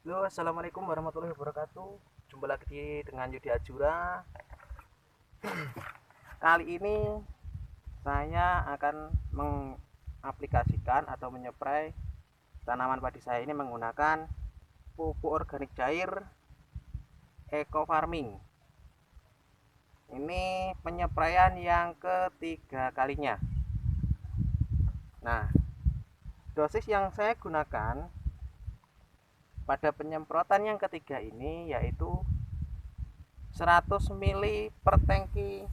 Halo, assalamualaikum warahmatullahi wabarakatuh. Jumpa lagi dengan Yudi Ajura. Kali ini saya akan mengaplikasikan atau menyeprai tanaman padi saya ini menggunakan pupuk organik cair eco farming. Ini penyepraian yang ketiga kalinya. Nah, dosis yang saya gunakan pada penyemprotan yang ketiga ini yaitu 100 ml per tangki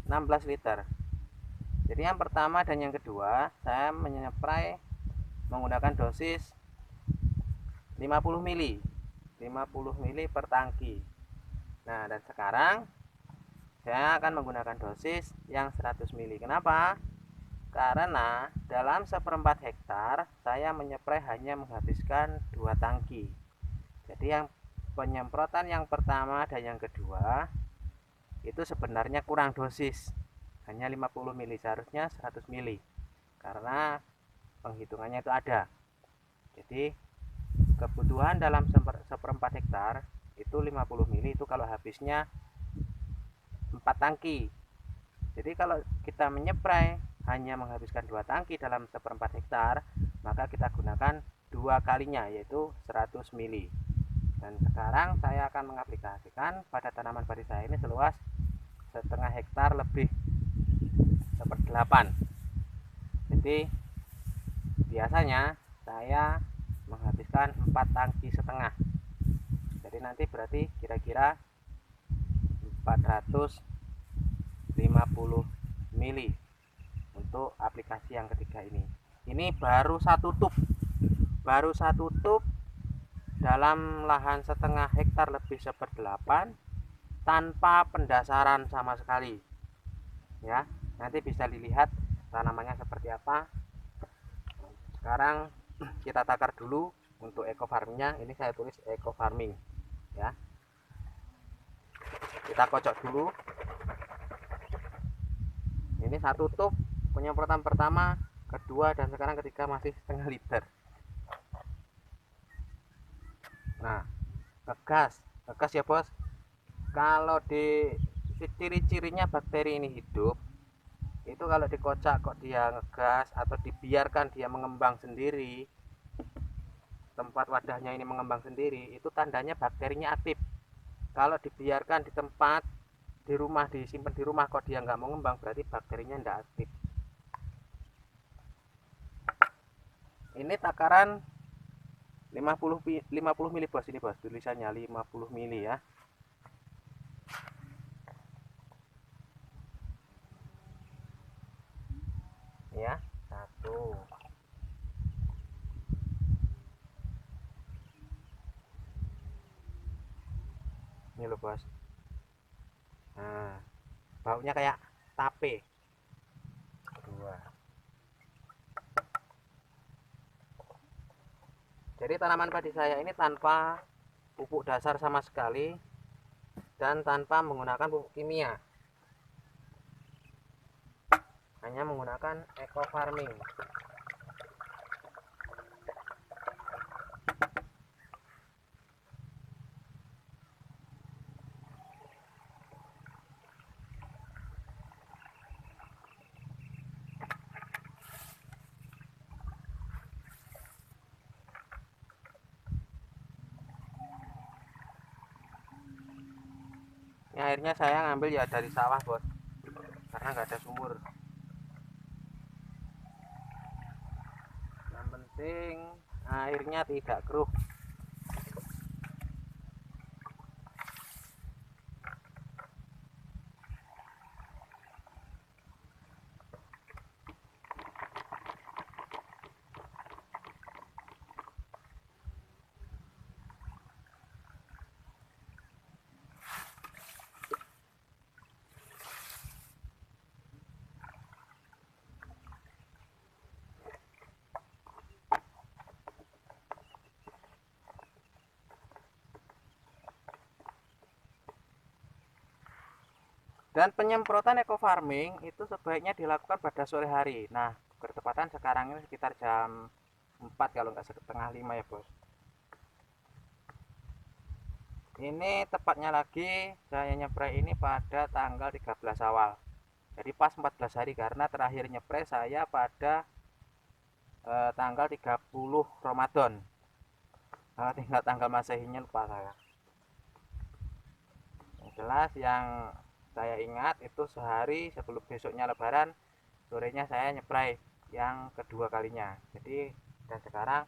16 liter. Jadi yang pertama dan yang kedua saya menyeprai menggunakan dosis 50 ml per tangki. Nah, dan sekarang saya akan menggunakan dosis yang 100 ml. Kenapa? Karena dalam seperempat hektar saya menyeprai hanya menghabiskan 2 tangki. Jadi yang penyemprotan yang pertama dan yang kedua itu sebenarnya kurang dosis, hanya 50 ml, seharusnya 100 ml, karena penghitungannya itu ada. Jadi kebutuhan dalam seperempat hektar itu 50 ml, itu kalau habisnya 4 tangki. Jadi kalau kita menyeprai hanya menghabiskan 2 tangki dalam seperempat hektar, maka kita gunakan 2 kalinya, yaitu 100 ml. Dan sekarang saya akan mengaplikasikan pada tanaman padi saya ini seluas setengah hektar lebih, 1/8. Jadi biasanya saya menghabiskan 4 tangki setengah. Jadi nanti berarti kira-kira 450 ml untuk aplikasi yang ketiga ini. Ini baru satu tub dalam lahan setengah hektar lebih 1/8 tanpa pendasaran sama sekali. Ya, nanti bisa dilihat tanamannya seperti apa. Sekarang kita takar dulu untuk eco farmingnya. Ini saya tulis eco farming, ya. Kita kocok dulu. Ini satu tub penyemprotan pertama, kedua, dan sekarang ketiga masih setengah liter. Nah, ngegas ya bos. Kalau di ciri-cirinya bakteri ini hidup, itu kalau dikocak kok dia ngegas atau dibiarkan dia mengembang sendiri, tempat wadahnya ini mengembang sendiri, itu tandanya bakterinya aktif. Kalau dibiarkan di tempat di rumah, disimpan di rumah kok dia nggak mengembang, berarti bakterinya tidak aktif. Ini takaran 50 mili bos, ini bos, tulisannya 50 mili ya. Ya, satu. Ini loh bos. Nah, baunya kayak tape. Dua. Jadi tanaman padi saya ini tanpa pupuk dasar sama sekali dan tanpa menggunakan pupuk kimia, hanya menggunakan eco farming. Ini airnya saya ngambil ya dari sawah bos, karena nggak ada sumur. Yang penting airnya tidak keruh. Dan penyemprotan eco farming itu sebaiknya dilakukan pada sore hari. Nah, bertepatan sekarang ini sekitar jam 4 kalau nggak setengah 5 ya bos. Ini tepatnya lagi saya nyepray ini pada tanggal 13 awal. Jadi pas 14 hari karena terakhir nyepray saya pada tanggal 30 Ramadan. Tinggal tanggal masehinya lupa saya. Yang jelas yang saya ingat itu sehari sebelum besoknya lebaran, sorenya saya nyepray yang kedua kalinya. Jadi dan sekarang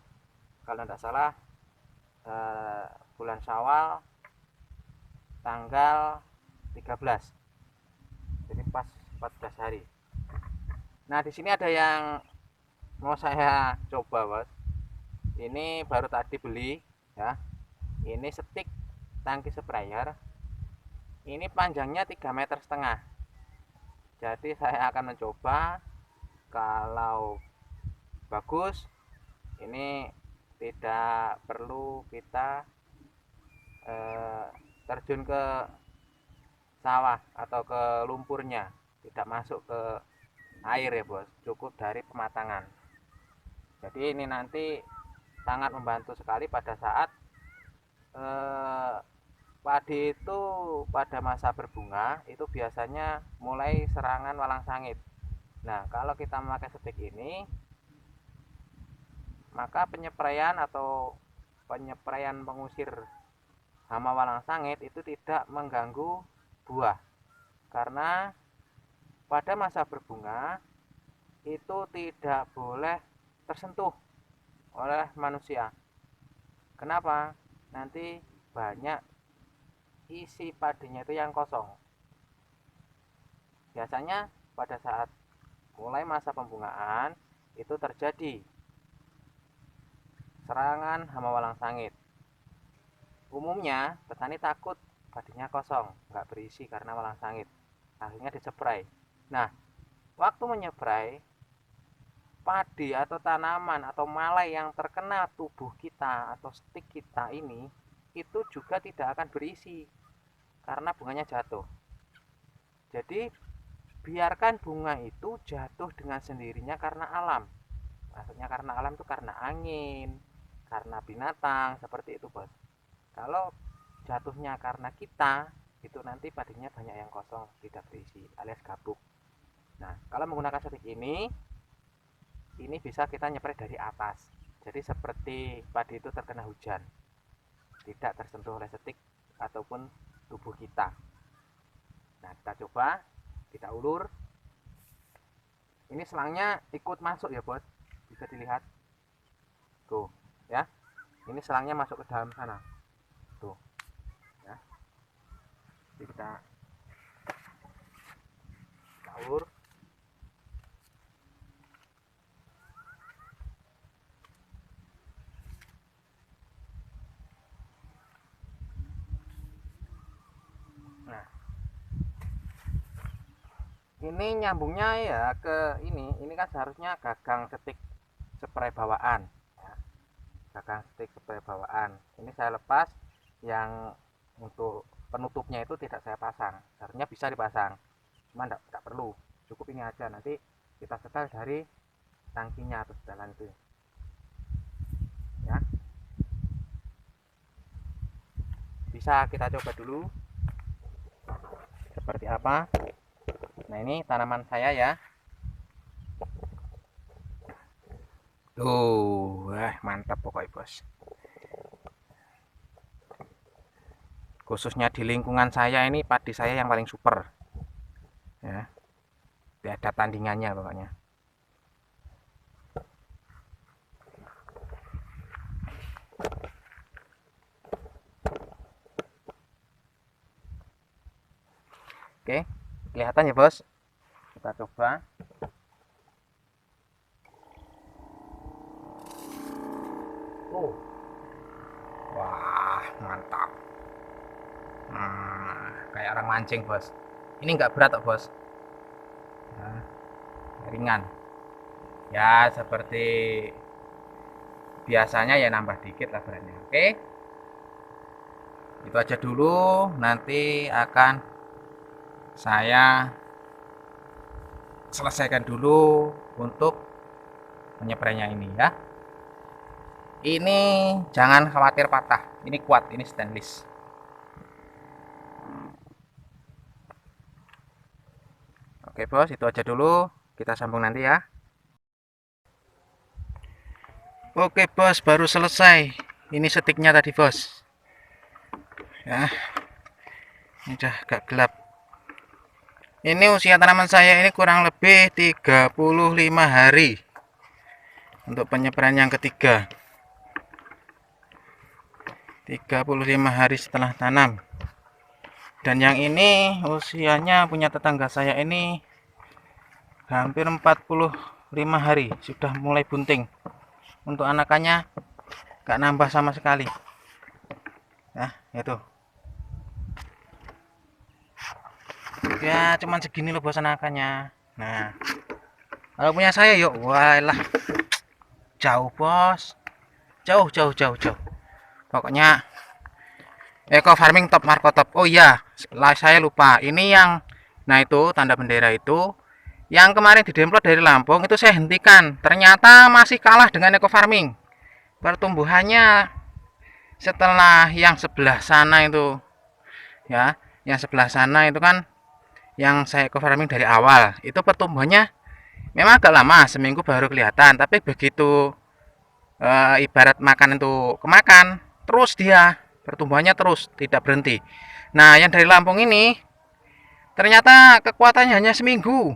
kalau tidak salah bulan Syawal tanggal 13. Jadi pas 14 hari. Nah, di sini ada yang mau saya coba, Bos. Ini baru tadi beli ya. Ini stick tangki sprayer. Ini panjangnya 3,5 meter. Jadi saya akan mencoba, kalau bagus ini tidak perlu kita terjun ke sawah atau ke lumpurnya, tidak masuk ke air ya bos, cukup dari pematangan. Jadi ini nanti sangat membantu sekali pada saat padi itu pada masa berbunga itu biasanya mulai serangan walang sangit. Nah kalau kita memakai stick ini, maka penyepraian atau penyepraian pengusir hama walang sangit itu tidak mengganggu buah, karena pada masa berbunga itu tidak boleh tersentuh oleh manusia. Kenapa? Nanti banyak isi padinya itu yang kosong. Biasanya pada saat mulai masa pembungaan itu terjadi serangan hama walang sangit. Umumnya petani takut padinya kosong, nggak berisi karena walang sangit, akhirnya diseprai. Nah, waktu menyeprai, padi atau tanaman atau malai yang terkena tubuh kita atau stik kita ini itu juga tidak akan berisi karena bunganya jatuh. Jadi biarkan bunga itu jatuh dengan sendirinya karena alam. Maksudnya karena alam itu karena angin, karena binatang, seperti itu bos. Kalau jatuhnya karena kita, itu nanti padinya banyak yang kosong, tidak berisi alias gabuk. Nah kalau menggunakan stick ini bisa kita nyepray dari atas. Jadi seperti padi itu terkena hujan, tidak tersentuh oleh stick ataupun tubuh kita. Nah kita coba, kita ulur. Ini selangnya ikut masuk ya bos, bisa dilihat tuh ya, ini selangnya masuk ke dalam sana tuh ya. Jadi kita ulur. Nah ini nyambungnya ya ke ini kan seharusnya gagang stick spray bawaan ya. Gagang stick spray bawaan ini saya lepas, yang untuk penutupnya itu tidak saya pasang. Seharusnya bisa dipasang, cuma tidak perlu, cukup ini aja. Nanti kita setel dari tangkinya atau setelan itu ya. Bisa kita coba dulu seperti apa. Nah ini tanaman saya ya. Tuh, mantap pokoknya bos. Khususnya di lingkungan saya ini padi saya yang paling super. Ya, tidak ada tandingannya pokoknya. Oke, kelihatan ya bos. Kita coba. Wah, mantap. Kayak orang mancing bos. Ini nggak berat kok bos. Nah, ringan. Ya seperti biasanya ya, nambah dikit lah beratnya. Oke, itu aja dulu. Nanti akan saya selesaikan dulu untuk menyeprainya ini ya. Ini jangan khawatir patah. Ini kuat, ini stainless. Oke bos, itu aja dulu, kita sambung nanti ya. Oke bos, baru selesai. Ini setiknya tadi bos ya, ini udah agak gelap. Ini usia tanaman saya ini kurang lebih 35 hari untuk penyebaran yang ketiga. 35 hari setelah tanam. Dan yang ini usianya punya tetangga saya ini hampir 45 hari, sudah mulai bunting. Untuk anakannya gak nambah sama sekali. Nah, itu. Ya, cuman segini loh bos anakannya. Nah, kalau punya saya yuk, wah lah. Jauh bos. Jauh. Pokoknya eco farming top Marco top. Oh iya, saya lupa. Ini yang, nah itu tanda bendera itu yang kemarin didemplot dari Lampung itu saya hentikan. Ternyata masih kalah dengan eco farming. Pertumbuhannya setelah yang sebelah sana itu, ya, yang sebelah sana itu kan yang saya eco farming dari awal. Itu pertumbuhannya memang agak lama, seminggu baru kelihatan. Tapi begitu ibarat makan itu kemakan, terus dia pertumbuhannya terus tidak berhenti. Nah, yang dari Lampung ini ternyata kekuatannya hanya seminggu.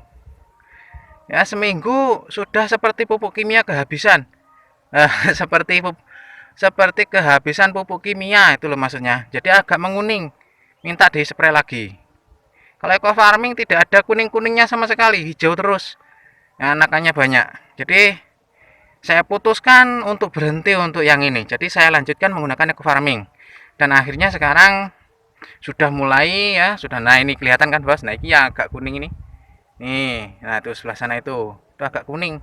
Ya, seminggu sudah seperti pupuk kimia kehabisan. Seperti kehabisan pupuk kimia itu loh maksudnya. Jadi agak menguning, minta di spray lagi. Kalau eco farming tidak ada kuning-kuningnya sama sekali, hijau terus. Nah, anakannya banyak. Jadi saya putuskan untuk berhenti untuk yang ini. Jadi saya lanjutkan menggunakan eco farming. Dan akhirnya sekarang sudah mulai ya, sudah, nah ini kelihatan kan bos. Nah, ini yang agak kuning ini. Nih, nah itu sebelah sana itu agak kuning.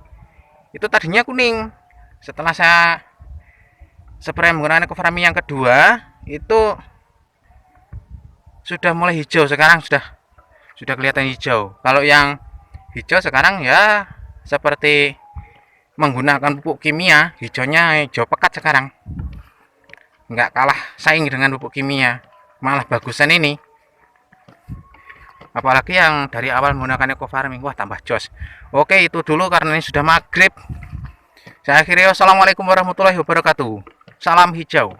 Itu tadinya kuning. Setelah saya spray menggunakan eco farming yang kedua, itu sudah mulai hijau. Sekarang sudah kelihatan hijau. Kalau yang hijau sekarang ya seperti menggunakan pupuk kimia, hijaunya hijau pekat sekarang. Nggak kalah saing dengan pupuk kimia, malah bagusan ini. Apalagi yang dari awal menggunakan eco farming, wah tambah jos. Oke, itu dulu karena ini sudah maghrib. Saya akhiri, wassalamualaikum warahmatullahi wabarakatuh. Salam hijau.